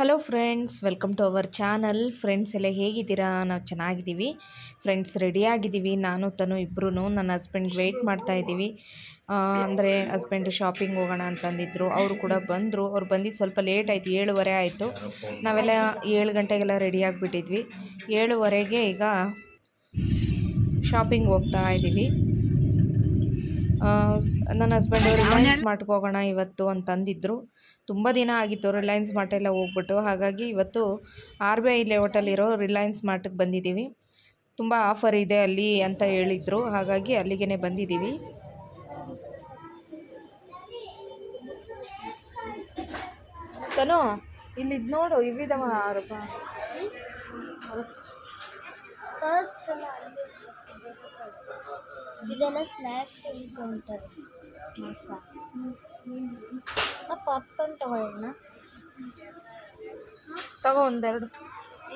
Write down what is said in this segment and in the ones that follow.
Hello friends, welcome to our channel. Friends ಎಲ್ಲ ಹೇಗಿದ್ದೀರಾ? ನಾವು ಚೆನ್ನಾಗಿದ್ದೀವಿ ಫ್ರೆಂಡ್ಸ್. ರೆಡಿಯಾಗಿದ್ದೀವಿ, ನಾನು ತನು ಇಬ್ಬರೂ. ನನ್ನ ಹಸ್ಬೆಂಡ್ಗೆ ವೆಯ್ಟ್ ಮಾಡ್ತಾಯಿದ್ದೀವಿ. ಅಂದರೆ ಹಸ್ಬೆಂಡ್ ಶಾಪಿಂಗ್ ಹೋಗೋಣ ಅಂತಂದಿದ್ರು. ಅವರು ಕೂಡ ಬಂದರು. ಅವ್ರು ಬಂದಿದ್ದು ಸ್ವಲ್ಪ ಲೇಟ್ ಆಯಿತು, 7:15 ಆಯಿತು. ನಾವೆಲ್ಲ 7 ಗಂಟೆಗೆಲ್ಲ ರೆಡಿಯಾಗಿಬಿಟ್ಟಿದ್ವಿ. 7:15ಗೆ ಈಗ ಶಾಪಿಂಗ್ ಹೋಗ್ತಾ ಇದ್ದೀವಿ. ನನ್ನ ಹಸ್ಬೆಂಡು ರಿಲಯನ್ಸ್ ಮಾರ್ಟ್ಗೆ ಹೋಗೋಣ ಇವತ್ತು ಅಂತಂದಿದ್ರು. ತುಂಬ ದಿನ ಆಗಿತ್ತು ರಿಲಯನ್ಸ್ ಮಾರ್ಟೆಲ್ಲ ಹೋಗ್ಬಿಟ್ಟು. ಹಾಗಾಗಿ ಇವತ್ತು RBI ಲೇಔಟಲ್ಲಿರೋ ರಿಲಯನ್ಸ್ ಮಾರ್ಟಿಗೆ ಬಂದಿದ್ದೀವಿ. ತುಂಬ ಆಫರ್ ಇದೆ ಅಲ್ಲಿ ಅಂತ ಹೇಳಿದರು. ಹಾಗಾಗಿ ಅಲ್ಲಿಗೆ ಬಂದಿದ್ದೀವಿ. ತನು ಇಲ್ಲಿದ್ದು ನೋಡು, ಇವಿದವ ಇದೆಲ್ಲ ಸ್ನ್ಯಾಕ್ಸ್ ಕೌಂಟರ್. ಪಾಪ್ಕಾರ್ನ್ ತಗೊಳ್ಳೋಣ. ತಗೋ ಒಂದೆರಡು.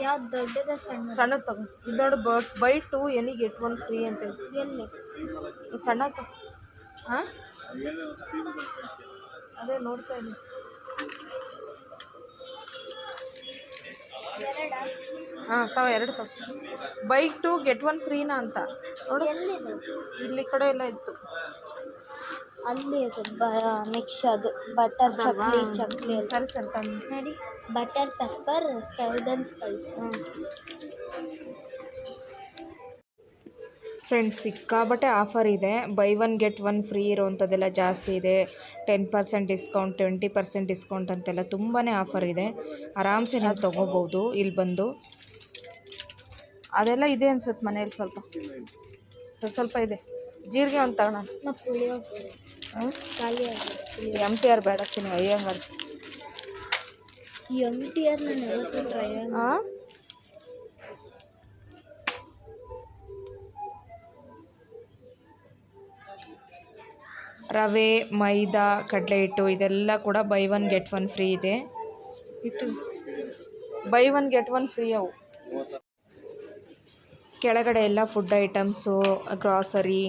ಯಾವ್ದು ದೊಡ್ಡದ ಸಣ್ಣ ತಗೋ. ಇದು ನೋಡು, ಬೈ 2 ಎನಿ ಗೆಟ್ 1 ಫ್ರೀ ಅಂತ. ಎಲ್ಲಿ ಸಣ್ಣ ತಗೋ. ಹಾಂ, ಅದೇ ನೋಡ್ತಾ ಇದ್ದೀನಿ. ಹಾಂ ತಗೋ, 2 ತಗೋ. ಬೈ 2 ಗೆಟ್ 1 ಫ್ರೀನಾ ಅಂತ ನೋಡು. ಇಲ್ಲಿ ಕಡೆ ಎಲ್ಲ ಇತ್ತು. ಅಲ್ಲಿ ನೆಕ್ಸ್ಟ್ ಅದು ಬಟರ್ ಚಕ್ಲಿ ಸರಿ ಸರಿ ತಂದು ನೋಡಿ. Butter pepper southern Spice. Friends, ಸಿಕ್ಕಾಬಟ್ಟೆ ಆಫರ್ ಇದೆ. ಬೈ 1 ಗೆಟ್ 1 ಫ್ರೀ ಇರೋವಂಥದ್ದೆಲ್ಲ ಜಾಸ್ತಿ ಇದೆ. 10% ಡಿಸ್ಕೌಂಟ್, 20% ಡಿಸ್ಕೌಂಟ್ ಅಂತೆಲ್ಲ ತುಂಬಾ ಆಫರ್ ಇದೆ. ಆರಾಮ್ಸೆ ನಾವು ತೊಗೋಬೋದು ಇಲ್ಲಿ ಬಂದು. ಅದೆಲ್ಲ ಇದೆ ಅನ್ಸುತ್ತೆ ಮನೇಲಿ. ಸ್ವಲ್ಪ ಇದೆ. ಜೀರಿಗೆ ಒಂದು ತಗೋಣ. MTR ಬೇಡ ಚಿನ್ನ, ಅಯ್ಯಂಗಾರ. MTR ನಾನು ಯಾವತ್ತೂ ಟ್ರೈ ಹಾಂ, ರವೆ, ಮೈದಾ, ಕಡಲೆ ಹಿಟ್ಟು ಇದೆಲ್ಲ ಕೂಡ ಬೈ 1 ಗೆಟ್ 1 ಫ್ರೀ ಇದೆ. ಬೈ 1 ಗೆಟ್ 1 ಫ್ರೀ ಅವು. ಕೆಳಗಡೆ ಎಲ್ಲ ಫುಡ್ ಐಟಮ್ಸು, ಗ್ರಾಸರಿ,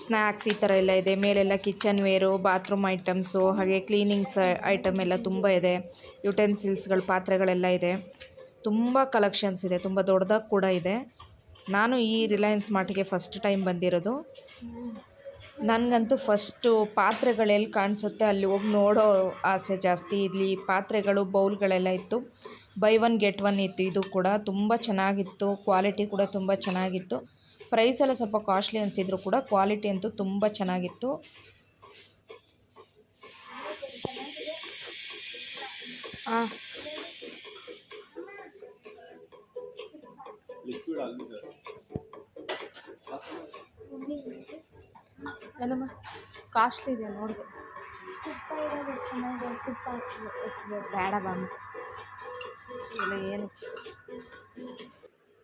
ಸ್ನ್ಯಾಕ್ಸ್ ಈ ಥರ ಎಲ್ಲ ಇದೆ. ಮೇಲೆಲ್ಲ ಕಿಚನ್ ವೇರು, ಬಾತ್ರೂಮ್ ಐಟಮ್ಸು, ಹಾಗೆ ಕ್ಲೀನಿಂಗ್ಸ್ ಐಟಮ್ ಎಲ್ಲ ತುಂಬ ಇದೆ. ಯುಟೆನ್ಸಿಲ್ಸ್ಗಳು, ಪಾತ್ರೆಗಳೆಲ್ಲ ಇದೆ. ತುಂಬ ಕಲೆಕ್ಷನ್ಸ್ ಇದೆ, ತುಂಬ ದೊಡ್ಡದಾಗಿ ಕೂಡ ಇದೆ. ನಾನು ಈ ರಿಲಯನ್ಸ್ ಮಾರ್ಟಿಗೆ ಫಸ್ಟ್ ಟೈಮ್ ಬಂದಿರೋದು. ನನಗಂತೂ ಫಸ್ಟು ಪಾತ್ರೆಗಳೆಲ್ಲಿ ಕಾಣಿಸುತ್ತೆ ಅಲ್ಲಿ ಹೋಗಿ ನೋಡೋ ಆಸೆ ಜಾಸ್ತಿ. ಇಲ್ಲಿ ಪಾತ್ರೆಗಳು, ಬೌಲ್ಗಳೆಲ್ಲ ಇತ್ತು. ಬೈ 1 ಗೆಟ್ 1 ಇತ್ತು. ಇದು ಕೂಡ ತುಂಬ ಚೆನ್ನಾಗಿತ್ತು. ಕ್ವಾಲಿಟಿ ಕೂಡ ತುಂಬ ಚೆನ್ನಾಗಿತ್ತು. ಪ್ರೈಸ್ ಎಲ್ಲ ಸ್ವಲ್ಪ ಕಾಸ್ಟ್ಲಿ ಅನಿಸಿದ್ರು ಕೂಡ ಕ್ವಾಲಿಟಿ ಅಂತೂ ತುಂಬ ಚೆನ್ನಾಗಿತ್ತು. ಹಾಂ, ಏನಮ್ಮ ಕಾಸ್ಟ್ಲಿ ಇದೆ ನೋಡಿದೆ. ಬೇಡ ಬಂದು ಇಲ್ಲ ಏನು.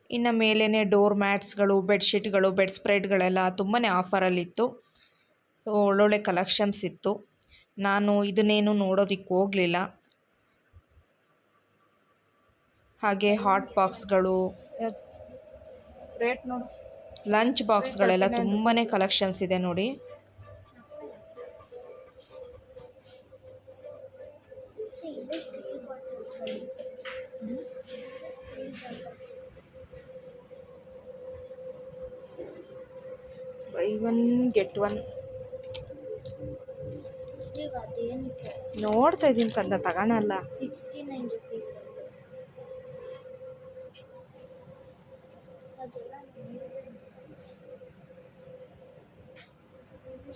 ಇನ್ನು ಮೇಲೇ ಡೋರ್ ಮ್ಯಾಟ್ಸ್ಗಳು, ಬೆಡ್ಶೀಟ್ಗಳು, ಬೆಡ್ ಸ್ಪ್ರೆಡ್ಗಳೆಲ್ಲ ತುಂಬಾ ಆಫರಲ್ಲಿತ್ತು. ಒಳ್ಳೊಳ್ಳೆ ಕಲೆಕ್ಷನ್ಸ್ ಇತ್ತು. ನಾನು ಇದನ್ನೇನು ನೋಡೋದಕ್ಕೆ ಹೋಗಲಿಲ್ಲ. ಹಾಗೆ ಹಾಟ್ ಬಾಕ್ಸ್ಗಳು, ರೇಟ್ ನೋಡು. ಲಂಚ್ ಬಾಕ್ಸ್ಗಳೆಲ್ಲ ತುಂಬಾ ಕಲೆಕ್ಷನ್ಸ್ ಇದೆ ನೋಡಿ. ಬೈ 1 ಗೆಟ್ 1 ನೋಡ್ತಾ ಇದ್ದೀನಿ ಕಂದ, ತಗೋಣಲ್ಲ. 69 rupees.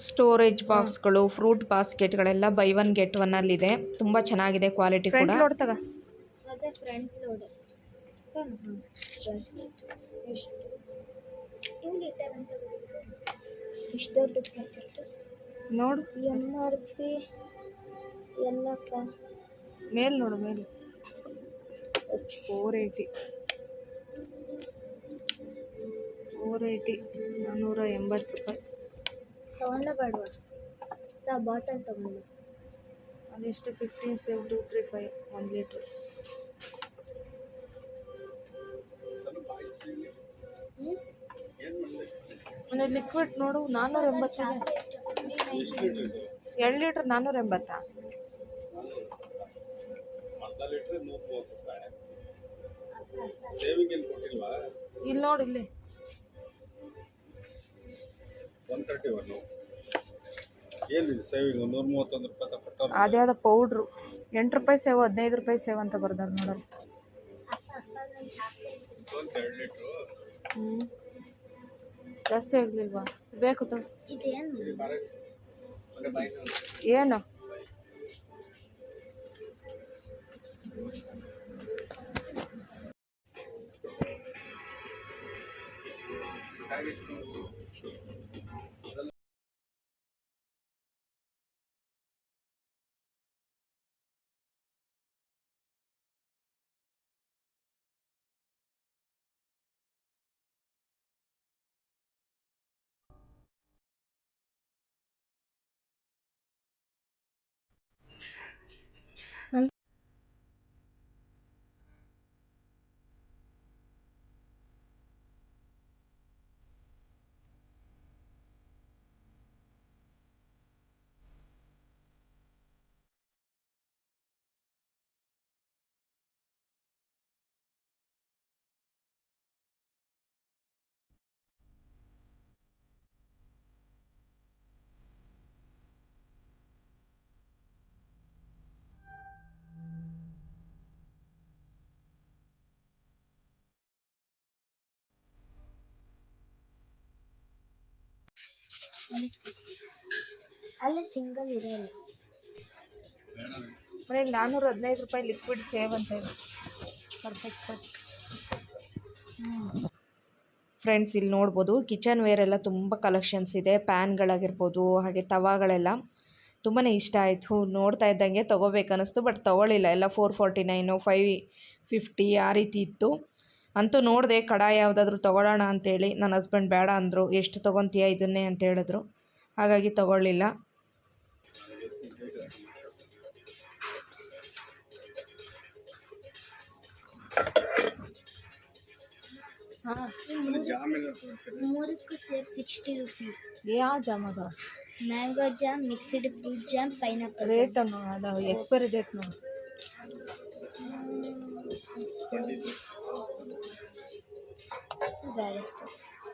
ಸ್ಟೋರೇಜ್ ಬಾಕ್ಸ್ಗಳು, ಫ್ರೂಟ್ ಬಾಸ್ಕೆಟ್ಗಳೆಲ್ಲ ಬೈ 1 ಗೆಟ್ 1 ಅಲ್ಲಿದೆ. ತುಂಬ ಚೆನ್ನಾಗಿದೆ ಕ್ವಾಲಿಟಿ ಕೂಡ. ಲೋಡ್ ತಗ. ಅದೇ ಫ್ರಂಟ್ ಲೋಡ್. ಎಷ್ಟು 2 ಲೀಟರ್ ಅಂತ ಬರುತ್ತೆ. ಇಷ್ಟು ದೊಡ್ಡ ಪ್ಯಾಕೆಟ್ ನೋಡು. MRP ಎಲ್ಲಪ್ಪ ಮೇಲೆ ನೋಡು, ಮೇಲೆ 480 480 ರೂಪಾಯಿ. ತೊಗೊಳ್ಳಬೇಡ, ಬಾಟಲ್ ತೊಗೊಂಡು. ಅದೆಷ್ಟು? 15.235 1 ಲೀಟ್ರ್. ಲಿಕ್ವಿಡ್ ನೋಡು, 480 ಇದೆ. 2 ಲೀಟ್ರ್ 480. ಇಲ್ಲಿ ನೋಡಿ ಇಲ್ಲಿ 131 ಏನಿದೆ ಸೇವಿಂಗ್ 131 ರೂಪಾಯಿ ಕೊಟ್ಟರು. ಅದ್ಯಾವುದೋ ಪೌಡ್ರು 8 ರೂಪಾಯಿ ಸೇವು 15 ರೂಪಾಯಿ ಸೇವು ಅಂತ ಬರ್ದಾರೆ ನೋಡೋರು. ಒಂದು 2 ಲೀಟ್ರು ಜಾಸ್ತಿ ಆಗಲಿಲ್ವಾ? ಬೇಕು ತ ಇದೇನು ಏನು ಅಲ್ಲೇ ಸಿಂಗಲ್ ಇರೋಲ್ಲ. ಮನೇಲಿ 415 ರೂಪಾಯಿ ಲಿಕ್ವಿಡ್ ಸೇವ್ ಅಂತ ಇದೆ. ಪರ್ಫೆಕ್ಟ್. ಫ್ರೆಂಡ್ಸ್ ಇಲ್ಲಿ ನೋಡ್ಬೋದು ಕಿಚನ್ ವೇರ್ ಎಲ್ಲ ತುಂಬ ಕಲೆಕ್ಷನ್ಸ್ ಇದೆ. ಪ್ಯಾನ್ಗಳಾಗಿರ್ಬೋದು ಹಾಗೆ ತವಾಗಳೆಲ್ಲ ತುಂಬಾ ಇಷ್ಟ ಆಯಿತು. ನೋಡ್ತಾ ಇದ್ದಂಗೆ ತೊಗೋಬೇಕನ್ನಿಸ್ತು, ಬಟ್ ತೊಗೊಳ್ಳಿಲ್ಲ. ಎಲ್ಲ 449 550 ಆ ರೀತಿ ಇತ್ತು. ಅಂತೂ ನೋಡಿದೆ ಕಡಾಯಿ ಯಾವುದಾದ್ರೂ ತೊಗೊಳ್ಳೋಣ ಅಂತೇಳಿ. ನನ್ನ ಹಸ್ಬೆಂಡ್ ಬೇಡ ಅಂದರು. ಎಷ್ಟು ತೊಗೊತೀಯ ಇದನ್ನೇ ಅಂತ ಹೇಳಿದ್ರು. ಹಾಗಾಗಿ ತೊಗೊಳ್ಳಿಲ್ಲ. ಮೂರಕ್ಕೂ ಸೇರಿ 60 ರೂಪೀಸ್. ಯಾವ ಜಾಮ್ ಅದ? Mango jam, mixed fruit jam, pineapple. Rate ಅದು ಎಕ್ಸ್ಪೈರಿ ಡೇಟ್ ನೋಡಿ. ಬೇಡಷ್ಟು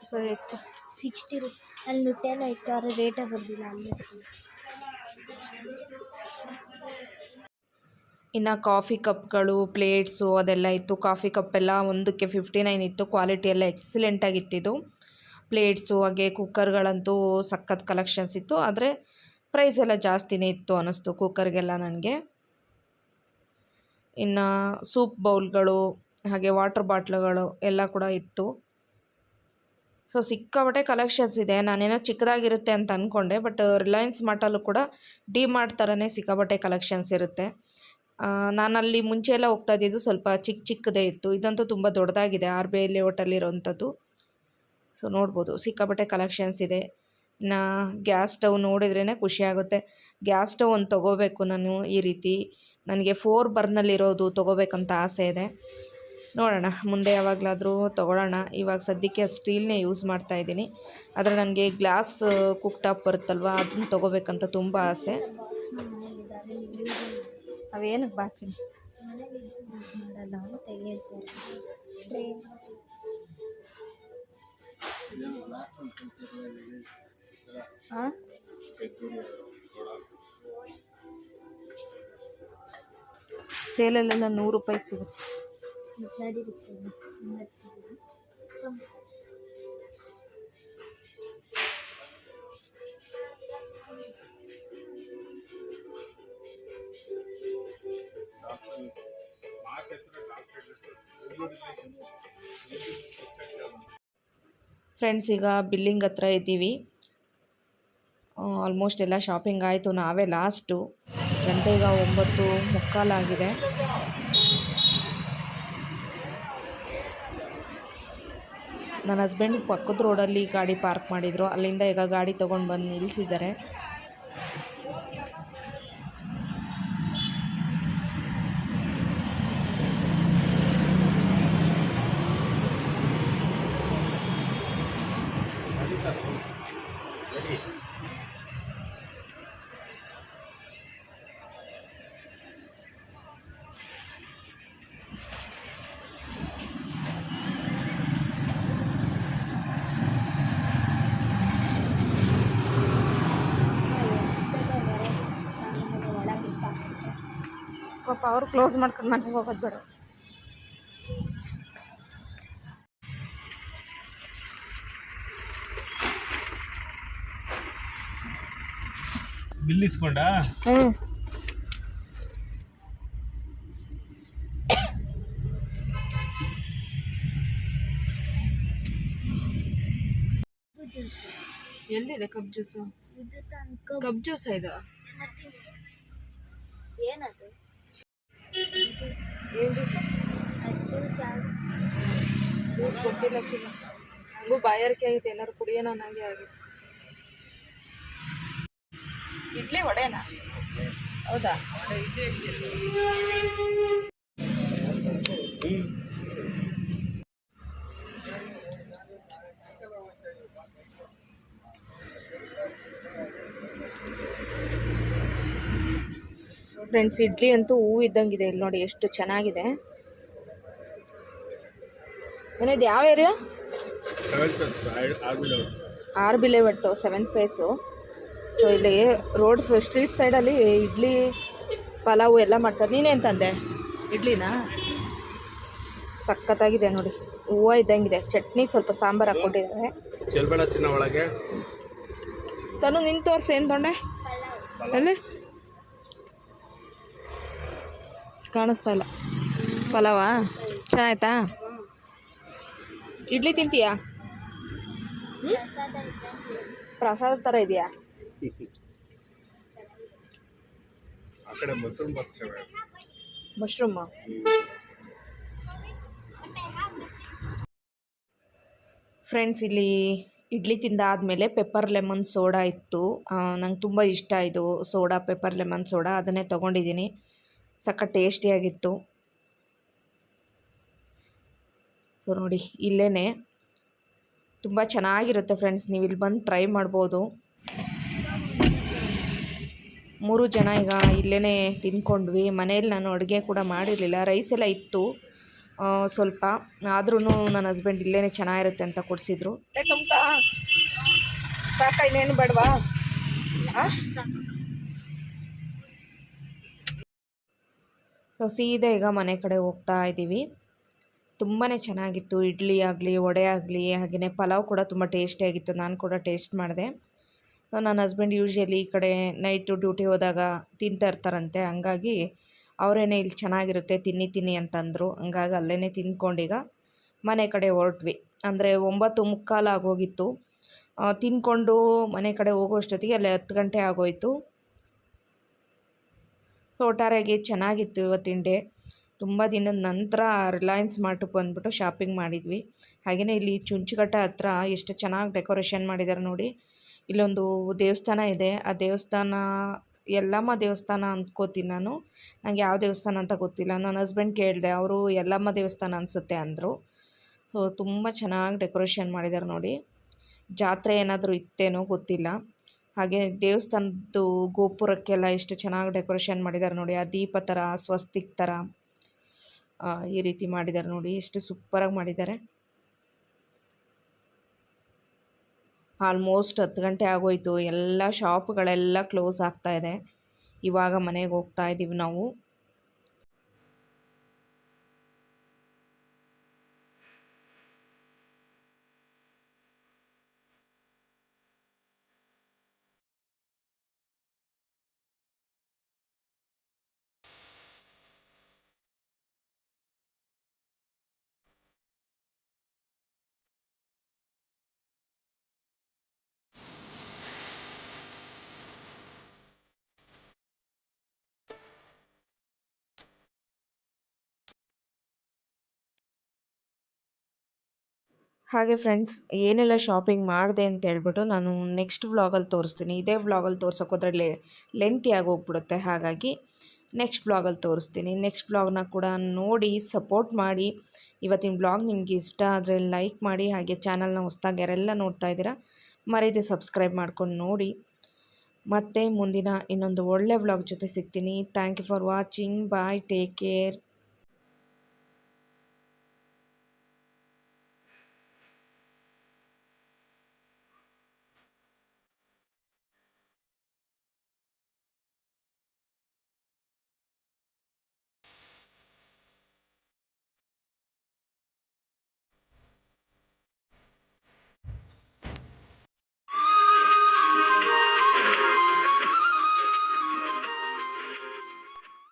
ಸರಿ 60 ರೂಪೀಸ್. ಅಲ್ಲಿ ನುಟ್ಟೆಲ್ಲ ಇತ್ತು, ಆದರೆ ರೇಟೇ ಬರ್ದಿಲ್ಲ ಅಲ್ಲಿ. ಇನ್ನು ಕಾಫಿ ಕಪ್ಗಳು, ಪ್ಲೇಟ್ಸು ಅದೆಲ್ಲ ಇತ್ತು. ಕಾಫಿ ಕಪ್ಪೆಲ್ಲ ಒಂದಕ್ಕೆ 59 ಇತ್ತು. ಕ್ವಾಲಿಟಿ ಎಲ್ಲ ಎಕ್ಸಲೆಂಟಾಗಿತ್ತಿದ್ದು. ಪ್ಲೇಟ್ಸು ಹಾಗೆ ಕುಕ್ಕರ್ಗಳಂತೂ ಸಖತ್ ಕಲೆಕ್ಷನ್ಸ್ ಇತ್ತು. ಆದರೆ ಪ್ರೈಸ್ ಎಲ್ಲ ಜಾಸ್ತಿನೇ ಇತ್ತು ಅನ್ನಿಸ್ತು ಕುಕ್ಕರ್ಗೆಲ್ಲ ನನಗೆ. ಇನ್ನು ಸೂಪ್ ಬೌಲ್ಗಳು ಹಾಗೆ ವಾಟರ್ ಬಾಟ್ಲುಗಳು ಎಲ್ಲ ಕೂಡ ಇತ್ತು. ಸೊ ಸಿಕ್ಕಾಪಟ್ಟೆ ಕಲೆಕ್ಷನ್ಸ್ ಇದೆ. ನಾನೇನೋ ಚಿಕ್ಕದಾಗಿರುತ್ತೆ ಅಂತ ಅಂದ್ಕೊಂಡೆ, ಬಟ್ ರಿಲಯನ್ಸ್ ಮಾರ್ಟಲ್ಲೂ ಕೂಡ ಡಿ ಮಾರ್ಟ್ ಥರನೇ ಸಿಕ್ಕಾಪಟ್ಟೆ ಕಲೆಕ್ಷನ್ಸ್ ಇರುತ್ತೆ. ನಾನಲ್ಲಿ ಮುಂಚೆ ಎಲ್ಲ ಹೋಗ್ತಾ ಇದ್ದಿದ್ದು ಸ್ವಲ್ಪ ಚಿಕ್ಕದೇ ಇತ್ತು. ಇದಂತೂ ತುಂಬ ದೊಡ್ಡದಾಗಿದೆ. RBI ಲೇಔಟಲ್ಲಿರೋವಂಥದ್ದು. ಸೊ ನೋಡ್ಬೋದು ಸಿಕ್ಕಾಪಟ್ಟೆ ಕಲೆಕ್ಷನ್ಸ್ ಇದೆ. ಇನ್ನು ಗ್ಯಾಸ್ ಸ್ಟವ್ ನೋಡಿದ್ರೇ ಖುಷಿಯಾಗುತ್ತೆ. ಗ್ಯಾಸ್ ಸ್ಟವ್ ಒಂದು ತೊಗೋಬೇಕು ನಾನು. ಈ ರೀತಿ ನನಗೆ 4 ಬರ್ನಲ್ಲಿರೋದು ತೊಗೋಬೇಕಂತ ಆಸೆ ಇದೆ. ನೋಡೋಣ ಮುಂದೆ ಯಾವಾಗಲಾದರೂ ತೊಗೊಳ್ಳೋಣ. ಇವಾಗ ಸದ್ಯಕ್ಕೆ ಸ್ಟೀಲ್ನೇ ಯೂಸ್ ಮಾಡ್ತಾಯಿದ್ದೀನಿ. ಆದರೆ ನನಗೆ ಗ್ಲಾಸ್ ಕುಕ್ ಟಾಪ್ ಬರುತ್ತಲ್ವ, ಅದನ್ನು ತೊಗೋಬೇಕಂತ ತುಂಬ ಆಸೆ. ಅವೇನಕ್ಕೆ ಬಾಚಿ ಮಾಡಲ್ಲ ತೆಗಿತಾರೆ. ಹಾಂ ಸೇಲಲ್ಲೆಲ್ಲ 100 ರೂಪಾಯಿ ಸಿಗುತ್ತೆ. ಫ್ರೆಂಡ್ಸ್ ಈಗ ಬಿಲ್ಲಿಂಗ್ ಹತ್ರ ಇದ್ದೀವಿ. ಆಲ್ಮೋಸ್ಟ್ ಎಲ್ಲ ಶಾಪಿಂಗ್ ಆಯಿತು. ನಾವೇ ಲಾಸ್ಟು. ಗಂಟೆ ಈಗ 9:45 ಆಗಿದೆ. ನನ್ನ ಹಸ್ಬೆಂಡ್ ಪಕ್ಕದ ರೋಡಲ್ಲಿ ಗಾಡಿ ಪಾರ್ಕ್ ಮಾಡಿದರು. ಅಲ್ಲಿಂದ ಈಗ ಗಾಡಿ ತೊಗೊಂಡು ಬಂದು ನಿಲ್ಲಿಸಿದ್ದಾರೆ. ಪಾಪ ಅವ್ರು ಕ್ಲೋಸ್ ಮಾಡ್ಕೊಂಡು ಮನೆಗೆ ಹೋಗೋದು ಬೇಡ. ಬಿಲ್ ಇಸ್ಕೊಂಡ ಹ್ಞೂ ಜ್ಯೂಸ್ ಎಲ್ಲಿದೆ ಕಬ್ ಜ್ಯೂಸು? ಇದು ತನಕ ಕಬ್ ಜ್ಯೂಸ್ ಇದು ಏನದು ಏನು ಜ್ಯೂಸು? ಜ್ಯೂಸ್ ಯಾವುದು? ಜ್ಯೂಸ್ ಗೊತ್ತಿಲ್ಲ ಚಿನ್ನ, ನನಗೂ ಬಾಯಾರಿಕೆ ಆಗೈತೆ, ಏನಾದ್ರು ಕುಡಿಯೋಣ ನನಗೆ ಆಗಿದೆ. ಇಡ್ಲಿ ವಡೆನಾ? ಹೌದಾ? ಫ್ರೆಂಡ್ಸ್, ಇಡ್ಲಿ ಅಂತೂ ಹೂವು ಇದ್ದಂಗಿದೆ. ಇಲ್ಲಿ ನೋಡಿ ಎಷ್ಟು ಚೆನ್ನಾಗಿದೆ. ಏನಿದು ಯಾವ ಏರಿಯಾ? ಆರ್ ಬಿಲೆವಟ್ಟು 7th ಫೇಸು. ಸೊ ಇಲ್ಲಿ ರೋಡ್ ಸ್ಟ್ರೀಟ್ ಸೈಡಲ್ಲಿ ಇಡ್ಲಿ ಪಲಾವು ಎಲ್ಲ ಮಾಡ್ತಾರೆ. ನೀನೇನು ತಂದೆ? ಇಡ್ಲಿನಾ? ಸಖತ್ತಾಗಿದೆ ನೋಡಿ, ಹೂವು ಇದ್ದಂಗಿದೆ. ಚಟ್ನಿ ಸ್ವಲ್ಪ ಸಾಂಬಾರು ಹಾಕ್ಕೊಟ್ಟಿದ್ದಾರೆ. ಚೆಲ್ಬೇಡ ಚಿನ್ನ ಒಳಗೆ. ತನು ನಿನ್ನ ತೋರಿಸಿ, ಏನು ತೊಂಡೆ? ಅಲ್ಲಿ ಕಾಣಿಸ್ತಾ ಇಲ್ಲ. ಪಲಾವಾ ಚೆನ್ನಾಯ್ತಾ? ಇಡ್ಲಿ ತಿಂತೀಯಾ? ಪ್ರಸಾದ ಥರ ಇದೆಯಾ? ಆ ಕಡೆ ಮಶ್ರೂಮ್ ಬರ್ತವೆ. ಮಶ್ರೂಮ್ ಫ್ರೆಂಡ್ಸ್, ಇಲ್ಲಿ ಇಡ್ಲಿ ತಿಂದಾದಮೇಲೆ ಪೆಪ್ಪರ್ ಲೆಮನ್ ಸೋಡಾ ಇತ್ತು. ನಂಗೆ ತುಂಬ ಇಷ್ಟ ಇದು ಸೋಡಾ, ಪೆಪ್ಪರ್ ಲೆಮನ್ ಸೋಡಾ. ಅದನ್ನೇ ತೊಗೊಂಡಿದ್ದೀನಿ. ಸಖತ್ ಟೇಸ್ಟಿಯಾಗಿತ್ತು. ಸೊ ನೋಡಿ, ಇಲ್ಲೇ ತುಂಬ ಚೆನ್ನಾಗಿರುತ್ತೆ ಫ್ರೆಂಡ್ಸ್. ನೀವು ಇಲ್ಲಿ ಬಂದು ಟ್ರೈ ಮಾಡ್ಬೋದು. 3 ಜನ ಈಗ ಇಲ್ಲೇ ತಿಂದ್ಕೊಂಡ್ವಿ. ಮನೇಲಿ ನಾನು ಅಡುಗೆ ಕೂಡ ಮಾಡಿರಲಿಲ್ಲ. ರೈಸ್ ಎಲ್ಲ ಇತ್ತು ಸ್ವಲ್ಪ, ಆದ್ರೂ ನನ್ನ ಹಸ್ಬೆಂಡ್ ಇಲ್ಲೇ ಚೆನ್ನಾಗಿರುತ್ತೆ ಅಂತ ಕೊಡಿಸಿದ್ರು. ಸಾಕ, ಇನ್ನೇನು ಬೇಡವಾ? ಸೊ ಸೀದಾ ಈಗ ಮನೆ ಕಡೆ ಹೋಗ್ತಾ ಇದ್ದೀವಿ. ತುಂಬಾ ಚೆನ್ನಾಗಿತ್ತು ಇಡ್ಲಿ ಆಗಲಿ, ವಡೆ ಆಗಲಿ, ಹಾಗೆಯೇ ಪಲಾವ್ ಕೂಡ ತುಂಬ ಟೇಸ್ಟಿಯಾಗಿತ್ತು. ನಾನು ಕೂಡ ಟೇಸ್ಟ್ ಮಾಡಿದೆ. ಸೊ ನನ್ನ ಹಸ್ಬೆಂಡ್ ಯೂಶ್ವಲಿ ಈ ಕಡೆ ನೈಟು ಡ್ಯೂಟಿ ಹೋದಾಗ ತಿಂತಾ ಇರ್ತಾರಂತೆ. ಹಂಗಾಗಿ ಅವರೇನೇ ಇಲ್ಲಿ ಚೆನ್ನಾಗಿರುತ್ತೆ ತಿನ್ನಿ ಅಂತಂದರು. ಹಂಗಾಗಿ ಅಲ್ಲೇ ತಿಂದ್ಕೊಂಡೀಗ ಮನೆ ಕಡೆ ಹೊರಟ್ವಿ. ಅಂದರೆ 9:45 ಆಗೋಗಿತ್ತು. ತಿಂದ್ಕೊಂಡು ಮನೆ ಕಡೆ ಹೋಗೋಷ್ಟೊತ್ತಿಗೆ ಅಲ್ಲಿ 10 ಗಂಟೆ ಆಗೋಯಿತು. ಸೊ ಒಟ್ಟಾರೆಯಾಗಿ ಚೆನ್ನಾಗಿತ್ತು ಇವತ್ತಿನ ಡೇ. ತುಂಬ ದಿನದ ನಂತರ ರಿಲಯನ್ಸ್ ಮಾರ್ಟಿಗೆ ಬಂದುಬಿಟ್ಟು ಶಾಪಿಂಗ್ ಮಾಡಿದ್ವಿ. ಹಾಗೆಯೇ ಇಲ್ಲಿ ಚುಂಚುಕಟ್ಟೆ ಹತ್ರ ಎಷ್ಟು ಚೆನ್ನಾಗಿ ಡೆಕೋರೇಷನ್ ಮಾಡಿದ್ದಾರೆ ನೋಡಿ. ಇಲ್ಲೊಂದು ದೇವಸ್ಥಾನ ಇದೆ. ಆ ದೇವಸ್ಥಾನ ಯಲ್ಲಮ್ಮ ದೇವಸ್ಥಾನ ಅಂದ್ಕೋತೀನಿ ನಾನು. ನನಗೆ ಯಾವ ದೇವಸ್ಥಾನ ಅಂತ ಗೊತ್ತಿಲ್ಲ. ನನ್ನ ಹಸ್ಬೆಂಡ್ ಕೇಳಿದೆ, ಅವರು ಯಲ್ಲಮ್ಮ ದೇವಸ್ಥಾನ ಅನಿಸುತ್ತೆ ಅಂದರು. ಸೊ ತುಂಬ ಚೆನ್ನಾಗಿ ಡೆಕೋರೇಷನ್ ಮಾಡಿದ್ದಾರೆ ನೋಡಿ. ಜಾತ್ರೆ ಏನಾದರೂ ಇತ್ತೇನೋ ಗೊತ್ತಿಲ್ಲ. ಹಾಗೆ ದೇವಸ್ಥಾನದ್ದು ಗೋಪುರಕ್ಕೆಲ್ಲ ಎಷ್ಟು ಚೆನ್ನಾಗಿ ಡೆಕೋರೇಷನ್ ಮಾಡಿದ್ದಾರೆ ನೋಡಿ. ಆ ದೀಪ ಥರ, ಸ್ವಸ್ತಿಕ್ ಥರ ಈ ರೀತಿ ಮಾಡಿದ್ದಾರೆ ನೋಡಿ. ಎಷ್ಟು ಸೂಪರಾಗಿ ಮಾಡಿದ್ದಾರೆ. ಆಲ್ಮೋಸ್ಟ್ 10 ಗಂಟೆ ಆಗೋಯಿತು. ಎಲ್ಲ ಶಾಪ್ಗಳೆಲ್ಲ ಕ್ಲೋಸ್ ಆಗ್ತಾಯಿದೆ. ಇವಾಗ ಮನೆಗೆ ಹೋಗ್ತಾ ಇದ್ದೀವಿ ನಾವು. ಹಾಗೆ ಫ್ರೆಂಡ್ಸ್, ಏನೆಲ್ಲ ಶಾಪಿಂಗ್ ಮಾಡಿದೆ ಅಂತ ಹೇಳ್ಬಿಟ್ಟು ನಾನು ನೆಕ್ಸ್ಟ್ ವ್ಲಾಗಲ್ಲಿ ತೋರಿಸ್ತೀನಿ. ಇದೇ ವ್ಲಾಗಲ್ಲಿ ತೋರ್ಸೋಕೋದ್ರೆ ಲೆಂತಿ ಆಗೋಗ್ಬಿಡುತ್ತೆ. ಹಾಗಾಗಿ ನೆಕ್ಸ್ಟ್ ವ್ಲಾಗಲ್ಲಿ ತೋರಿಸ್ತೀನಿ. ನೆಕ್ಸ್ಟ್ ವ್ಲಾಗ್ನ ಕೂಡ ನೋಡಿ ಸಪೋರ್ಟ್ ಮಾಡಿ. ಇವತ್ತಿನ ವ್ಲಾಗ್ ನಿಮಗೆ ಇಷ್ಟ ಆದರೆ ಲೈಕ್ ಮಾಡಿ. ಹಾಗೆ ಚಾನಲ್ನ ಹೊಸ್ದಾಗಿ ಯಾರೆಲ್ಲ ನೋಡ್ತಾ ಇದ್ದೀರಾ ಮರೀದೆ ಸಬ್ಸ್ಕ್ರೈಬ್ ಮಾಡ್ಕೊಂಡು ನೋಡಿ. ಮತ್ತೆ ಮುಂದಿನ ಇನ್ನೊಂದು ಒಳ್ಳೆ ವ್ಲಾಗ್ ಜೊತೆ ಸಿಗ್ತೀನಿ. Thank you for watching. Bye, take care.